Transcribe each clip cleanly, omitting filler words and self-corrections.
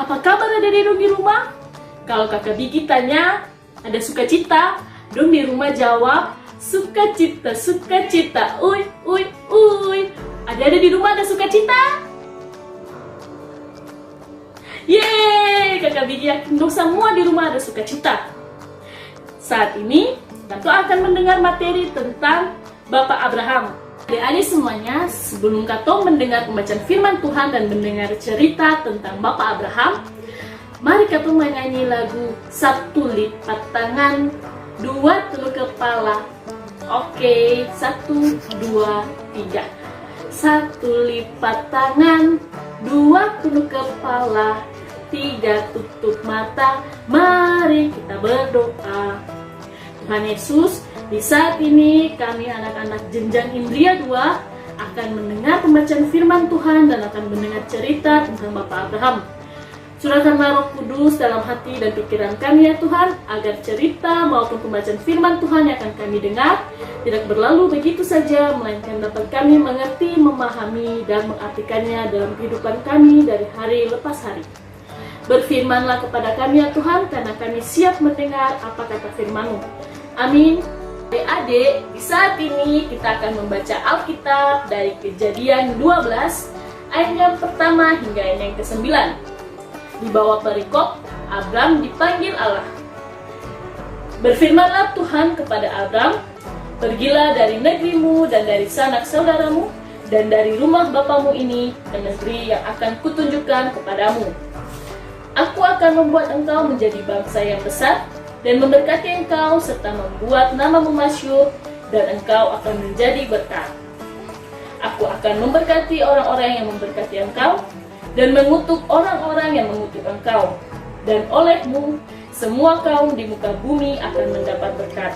Apa kabar adik-adik di rumah? Kalau kakak Bigi tanya, ada sukacita? Dong di rumah jawab, sukacita, sukacita, uy, uy, uy. Adik-adik di rumah ada sukacita? Yeay, kakak Bigi yakin dong semua di rumah ada sukacita. Saat ini, tentu akan mendengar materi tentang Bapak Abraham. Adik-adik semuanya, sebelum Katong mendengar pembacaan firman Tuhan dan mendengar cerita tentang Bapak Abraham, mari Katong menyanyi lagu Satu Lipat Tangan, Dua Tunduk Kepala. Oke, 1, 2, 3. Satu lipat tangan, dua tunduk kepala, tiga tutup mata, mari kita berdoa. Tuhan Yesus, di saat ini kami anak-anak jenjang Indria 2 akan mendengar pembacaan firman Tuhan dan akan mendengar cerita tentang Bapak Abraham. Curahkanlah Roh Kudus dalam hati dan pikiran kami ya Tuhan, agar cerita maupun pembacaan firman Tuhan yang akan kami dengar tidak berlalu begitu saja, melainkan dapat kami mengerti, memahami, dan mengartikannya dalam kehidupan kami dari hari lepas hari. Berfirmanlah kepada kami ya Tuhan, karena kami siap mendengar apa kata firman-Mu. Amin. Adik-adik, di saat ini kita akan membaca Alkitab dari Kejadian 12, ayat yang pertama hingga ayat yang ke-9. Di bawah perikop, Abram dipanggil Allah. Berfirmanlah Tuhan kepada Abram, pergilah dari negerimu dan dari sanak saudaramu dan dari rumah bapamu ini ke negeri yang akan kutunjukkan kepadamu. Aku akan membuat engkau menjadi bangsa yang besar dan memberkati engkau serta membuat namamu masyhur dan engkau akan menjadi berkat. Aku akan memberkati orang-orang yang memberkati engkau dan mengutuk orang-orang yang mengutuk engkau, dan olehmu semua kaum di muka bumi akan mendapat berkat.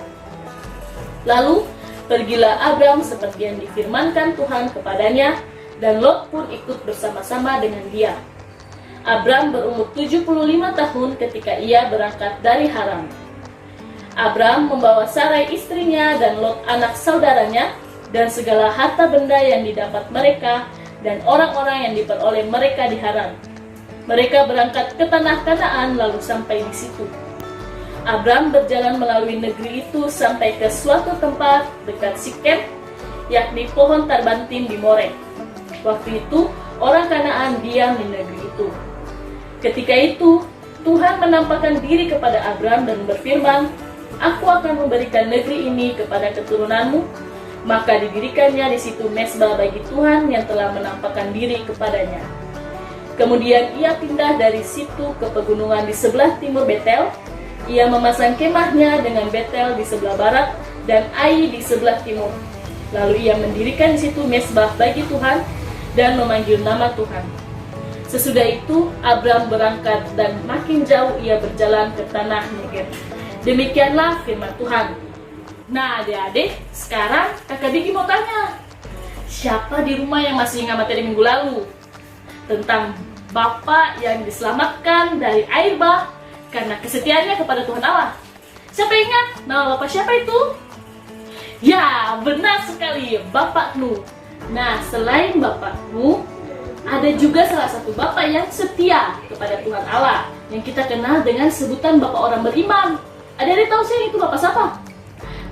Lalu pergilah Abram seperti yang difirmankan Tuhan kepadanya, dan Lot pun ikut bersama-sama dengan dia. Abram berumur 75 tahun ketika ia berangkat dari Haran. Abram membawa Sarai istrinya dan Lot anak saudaranya, dan segala harta benda yang didapat mereka, dan orang-orang yang diperoleh mereka di Haran. Mereka berangkat ke tanah Kanaan lalu sampai di situ. Abram berjalan melalui negeri itu sampai ke suatu tempat dekat Sikem, yakni pohon tarbantim di More. Waktu itu orang Kanaan diam di negeri itu. Ketika itu Tuhan menampakkan diri kepada Abram dan berfirman, "Aku akan memberikan negeri ini kepada keturunanmu." Maka didirikannya di situ mezbah bagi Tuhan yang telah menampakkan diri kepadanya. Kemudian ia pindah dari situ ke pegunungan di sebelah timur Betel. Ia memasang kemahnya dengan Betel di sebelah barat dan Ai di sebelah timur. Lalu ia mendirikan di situ mezbah bagi Tuhan dan memanggil nama Tuhan. Sesudah itu Abram berangkat dan makin jauh ia berjalan ke tanah Negev. Demikianlah firman Tuhan. Nah adik-adik, sekarang kakak Bigi mau tanya, siapa di rumah yang masih ingat materi minggu lalu tentang Bapak yang diselamatkan dari air bah karena kesetiaannya kepada Tuhan Allah? Siapa ingat nama Bapak siapa itu? Ya, benar sekali, Bapak Nuh. Nah, selain Bapak Nuh, ada juga salah satu Bapak yang setia kepada Tuhan Allah yang kita kenal dengan sebutan Bapak orang beriman. Adik-adik tahu sih itu Bapak siapa?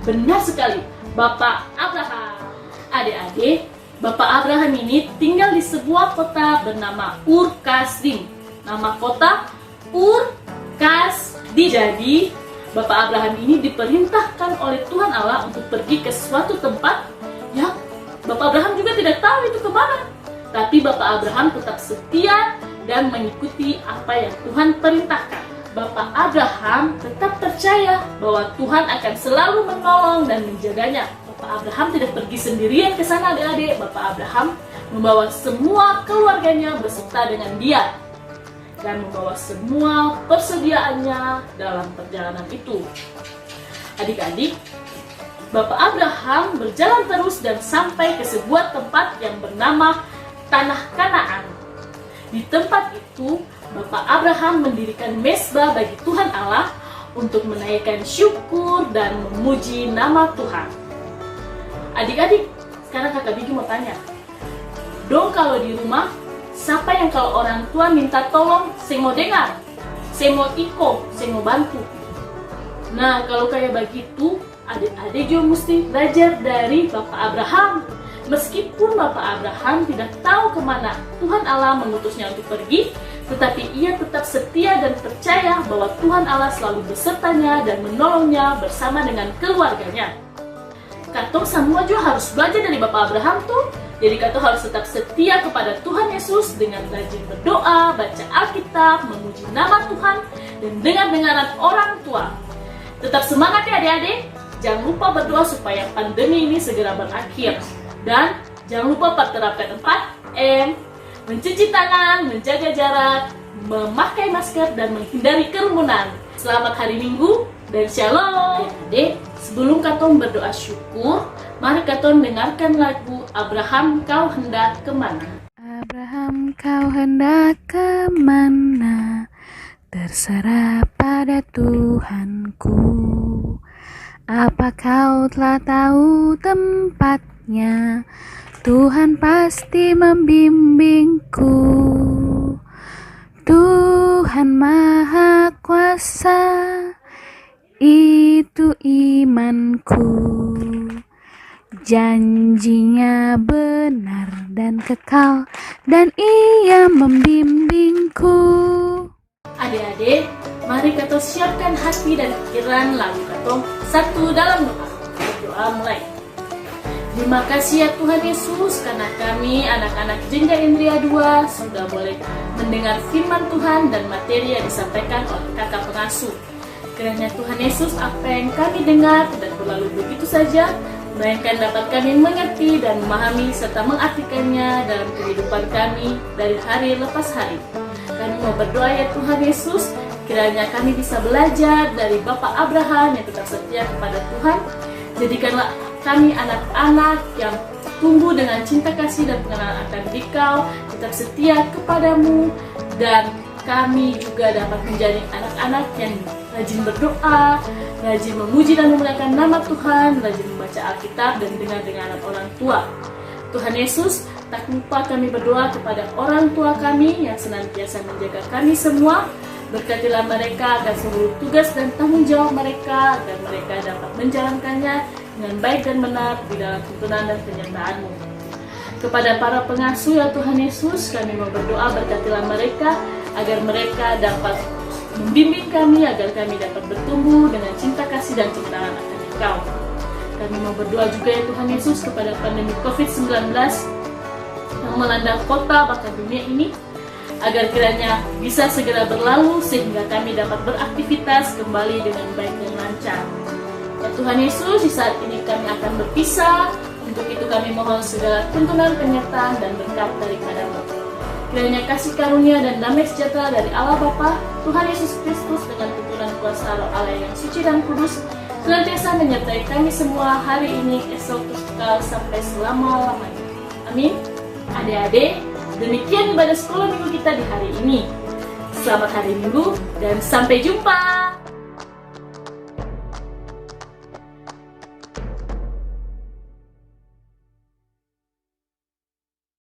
Benar sekali, Bapak Abraham. Adik-adik, Bapak Abraham ini tinggal di sebuah kota bernama Ur Kasdim. Nama kota Ur Kasdim. Jadi, Bapak Abraham ini diperintahkan oleh Tuhan Allah untuk pergi ke suatu tempat yang Bapak Abraham juga tidak tahu itu kemana. Tapi Bapak Abraham tetap setia dan mengikuti apa yang Tuhan perintahkan. Bapak Abraham tetap percaya bahwa Tuhan akan selalu menolong dan menjaganya. Bapak Abraham tidak pergi sendirian ke sana adik-adik. Bapak Abraham membawa semua keluarganya beserta dengan dia dan membawa semua persediaannya dalam perjalanan itu. Adik-adik, Bapak Abraham berjalan terus dan sampai ke sebuah tempat yang bernama Tanah Kanaan. Di tempat itu Bapak Abraham mendirikan mezbah bagi Tuhan Allah untuk menaikkan syukur dan memuji nama Tuhan. Adik-adik, sekarang kakak Bigi mau tanya, dong kalau di rumah siapa yang kalau orang tua minta tolong, saya mau dengar, saya mau ikut, saya mau bantu. Nah, kalau kayak begitu, adik-adik juga mesti belajar dari Bapak Abraham. Meskipun Bapak Abraham tidak tahu kemana Tuhan Allah mengutusnya untuk pergi, tetapi ia tetap setia dan percaya bahwa Tuhan Allah selalu besertanya dan menolongnya bersama dengan keluarganya. Katong semua juga harus belajar dari Bapak Abraham tuh. Jadi katong harus tetap setia kepada Tuhan Yesus dengan rajin berdoa, baca Alkitab, memuji nama Tuhan, dan dengar-dengaran orang tua. Tetap semangat ya adik-adik. Jangan lupa berdoa supaya pandemi ini segera berakhir. Dan jangan lupa terapkan 4M, mencuci tangan, menjaga jarak, memakai masker, dan menghindari kerumunan. Selamat hari Minggu dan Shalom. Adik, sebelum katong berdoa syukur, mari katong dengarkan lagu Abraham Kau Hendak Kemana. Abraham kau hendak kemana, terserah pada Tuhanku. Apa kau telah tahu tempatnya? Tuhan pasti membimbingku. Tuhan Maha Kuasa, itu imanku. Janjinya benar dan kekal, dan ia membimbingku. Adik-adik, mari kita siapkan hati dan pikiran lalu katong satu dalam doa. Berdoa mulai. Terima kasih ya Tuhan Yesus, karena kami anak-anak Jengga Indria 2 sudah boleh mendengar firman Tuhan dan materi yang disampaikan oleh kakak pengasuh. Kiranya Tuhan Yesus, apa yang kami dengar tidak berlalu begitu saja, melainkan dapat kami mengerti dan memahami serta mengartikannya dalam kehidupan kami dari hari lepas hari. Kami mau berdoa ya Tuhan Yesus, kiranya kami bisa belajar dari Bapak Abraham yang tetap setia kepada Tuhan. Jadikanlah kami anak-anak yang tumbuh dengan cinta kasih dan pengenalan akan Dikau, tetap setia kepadamu, dan kami juga dapat menjadi anak-anak yang rajin berdoa, rajin memuji dan memuliakan nama Tuhan, rajin membaca Alkitab dan dengar-dengaran orang tua. Tuhan Yesus, tak lupa kami berdoa kepada orang tua kami yang senantiasa menjaga kami semua. Berkatilah mereka agar seluruh tugas dan tanggung jawab mereka, agar mereka dapat menjalankannya dengan baik dan benar di dalam tuntunan dan kenyataanmu. Kepada para pengasuh ya Tuhan Yesus, kami mau berdoa berkatilah mereka, agar mereka dapat membimbing kami, agar kami dapat bertumbuh dengan cinta kasih dan cintaan akan Engkau. Kami mau berdoa juga ya Tuhan Yesus kepada pandemi COVID-19 yang melanda kota bahkan dunia ini, agar kiranya bisa segera berlalu sehingga kami dapat beraktivitas kembali dengan baik dan lancar. Ya Tuhan Yesus, di saat ini kami akan berpisah. Untuk itu kami mohon segala tuntunan, penyertaan, dan berkat daripada-Mu. Kiranya kasih karunia dan damai sejahtera dari Allah Bapa, Tuhan Yesus Kristus dengan tuntunan kuasa Roh Allah yang suci dan kudus senantiasa menyertai kami semua hari ini, esok, kekal, sampai selama-lamanya. Amin. Adik-adik, demikian ibadah sekolah minggu kita di hari ini. Selamat hari Minggu dan sampai jumpa.